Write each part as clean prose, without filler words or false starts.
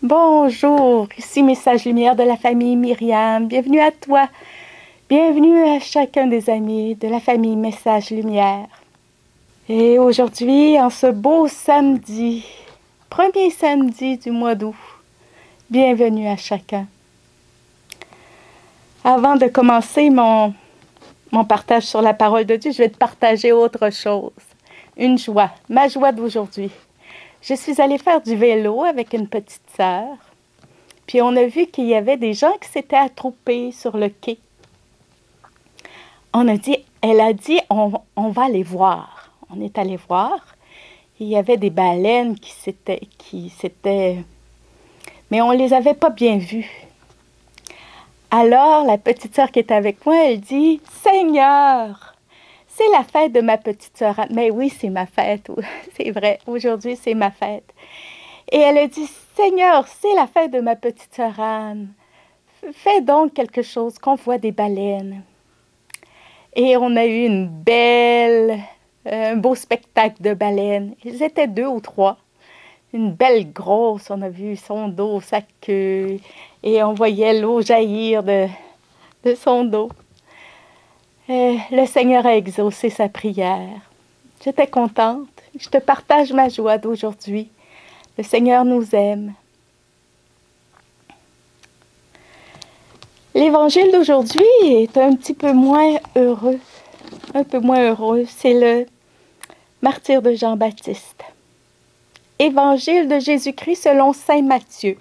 Bonjour, ici Message Lumière de la famille Myriam. Bienvenue à toi. Bienvenue à chacun des amis de la famille Message Lumière. Et aujourd'hui, en ce beau samedi, premier samedi du mois d'août, bienvenue à chacun. Avant de commencer mon partage sur la parole de Dieu, je vais te partager autre chose. Une joie, ma joie d'aujourd'hui. Je suis allée faire du vélo avec une petite sœur. Puis on a vu qu'il y avait des gens qui s'étaient attroupés sur le quai. Elle a dit, on va aller voir. On est allé voir. Il y avait des baleines mais on ne les avait pas bien vues. Alors, la petite sœur qui est avec moi, elle dit, Seigneur, c'est la fête de ma petite sœur. Mais oui, c'est ma fête. C'est vrai, aujourd'hui, c'est ma fête. Et elle a dit, Seigneur, c'est la fête de ma petite sœur Anne. Fais donc quelque chose, qu'on voit des baleines. Et on a eu un beau spectacle de baleines. Ils étaient 2 ou 3. Une belle grosse, on a vu son dos, sa queue. Et on voyait l'eau jaillir de son dos. Le Seigneur a exaucé sa prière. J'étais contente. Je te partage ma joie d'aujourd'hui. Le Seigneur nous aime. L'évangile d'aujourd'hui est un petit peu moins heureux. Un peu moins heureux. C'est le martyre de Jean-Baptiste. Évangile de Jésus-Christ selon saint Matthieu.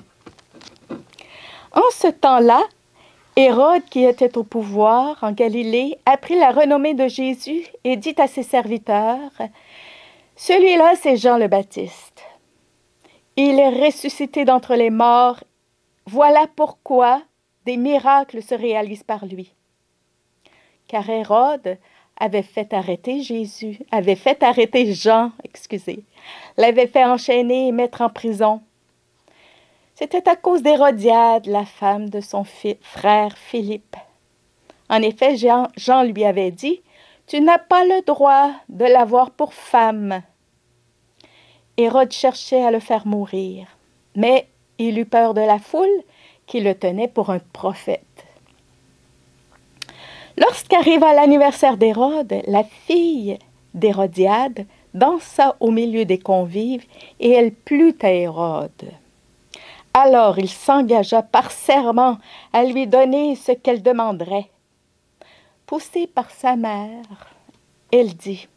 En ce temps-là, Hérode, qui était au pouvoir en Galilée, apprit la renommée de Jésus et dit à ses serviteurs, « Celui-là, c'est Jean le Baptiste. Il est ressuscité d'entre les morts. Voilà pourquoi des miracles se réalisent par lui. » Car Hérode avait fait arrêter Jean, l'avait fait enchaîner et mettre en prison. C'était à cause d'Hérodiade, la femme de son frère Philippe. En effet, Jean lui avait dit, « Tu n'as pas le droit de l'avoir pour femme. » Hérode cherchait à le faire mourir, mais il eut peur de la foule qui le tenait pour un prophète. Lorsqu'arriva l'anniversaire d'Hérode, la fille d'Hérodiade dansa au milieu des convives et elle plut à Hérode. Alors il s'engagea par serment à lui donner ce qu'elle demanderait. Poussée par sa mère, elle dit,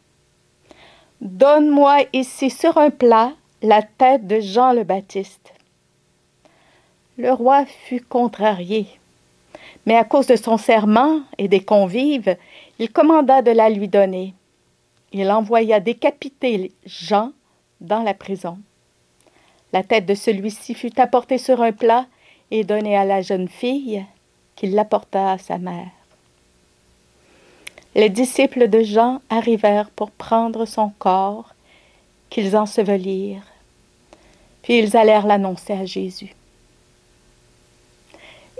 « Donne-moi ici sur un plat la tête de Jean le Baptiste. » Le roi fut contrarié. Mais à cause de son serment et des convives, il commanda de la lui donner. Il envoya décapiter Jean dans la prison. La tête de celui-ci fut apportée sur un plat et donnée à la jeune fille, qui l'apporta à sa mère. Les disciples de Jean arrivèrent pour prendre son corps, qu'ils ensevelirent, puis ils allèrent l'annoncer à Jésus.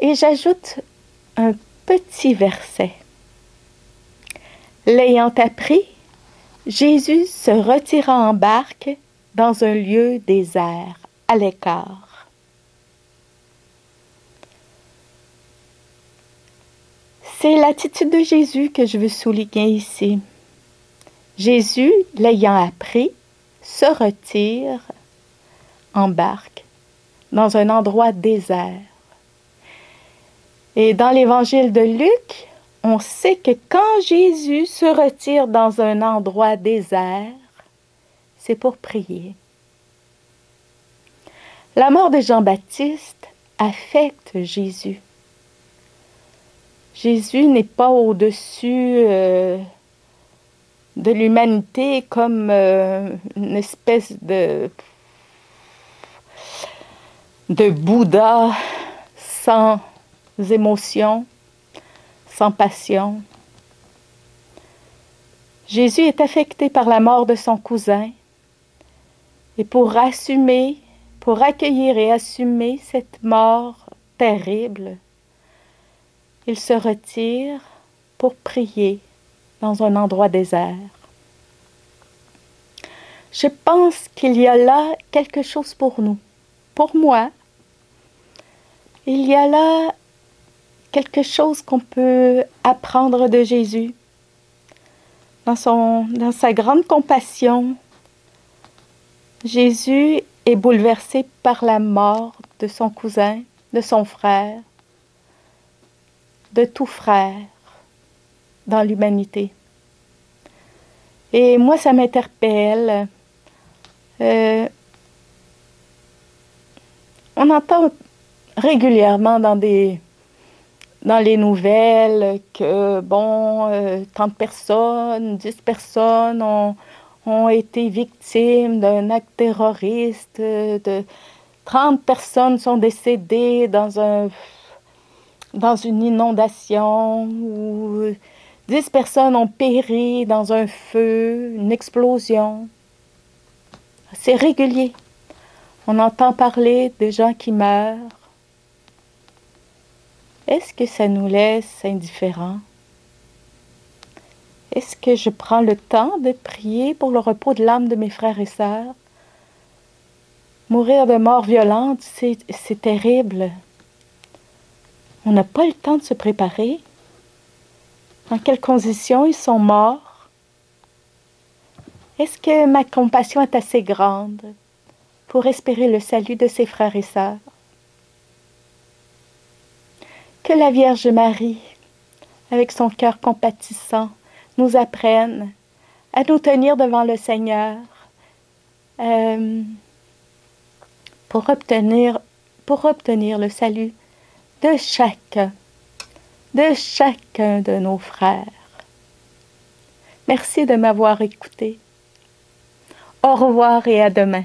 Et j'ajoute un petit verset. L'ayant appris, Jésus se retira en barque dans un lieu désert, à l'écart. C'est l'attitude de Jésus que je veux souligner ici. Jésus, l'ayant appris, se retire en barque dans un endroit désert. Et dans l'évangile de Luc, on sait que quand Jésus se retire dans un endroit désert, c'est pour prier. La mort de Jean-Baptiste affecte Jésus. Jésus n'est pas au-dessus de l'humanité comme une espèce de Bouddha sans émotion, sans passion. Jésus est affecté par la mort de son cousin et pour accueillir et assumer cette mort terrible, il se retire pour prier dans un endroit désert. Je pense qu'il y a là quelque chose pour nous, pour moi, Il y a là quelque chose qu'on peut apprendre de Jésus. Dans sa grande compassion, Jésus est bouleversé par la mort de son cousin, de son frère, de tout frère dans l'humanité. Et moi, ça m'interpelle. On entend régulièrement dans les nouvelles que, tant de personnes, 10 personnes ont été victimes d'un acte terroriste, 30 personnes sont décédées dans une inondation, ou 10 personnes ont péri dans un feu, une explosion. C'est régulier. On entend parler de gens qui meurent. Est-ce que ça nous laisse indifférents? Est-ce que je prends le temps de prier pour le repos de l'âme de mes frères et sœurs? Mourir de mort violente, c'est terrible. On n'a pas le temps de se préparer. Dans quelles conditions ils sont morts? Est-ce que ma compassion est assez grande pour espérer le salut de ses frères et sœurs? Que la Vierge Marie, avec son cœur compatissant, nous apprenne à nous tenir devant le Seigneur pour obtenir le salut de chacun de nos frères. Merci de m'avoir écouté. Au revoir et à demain.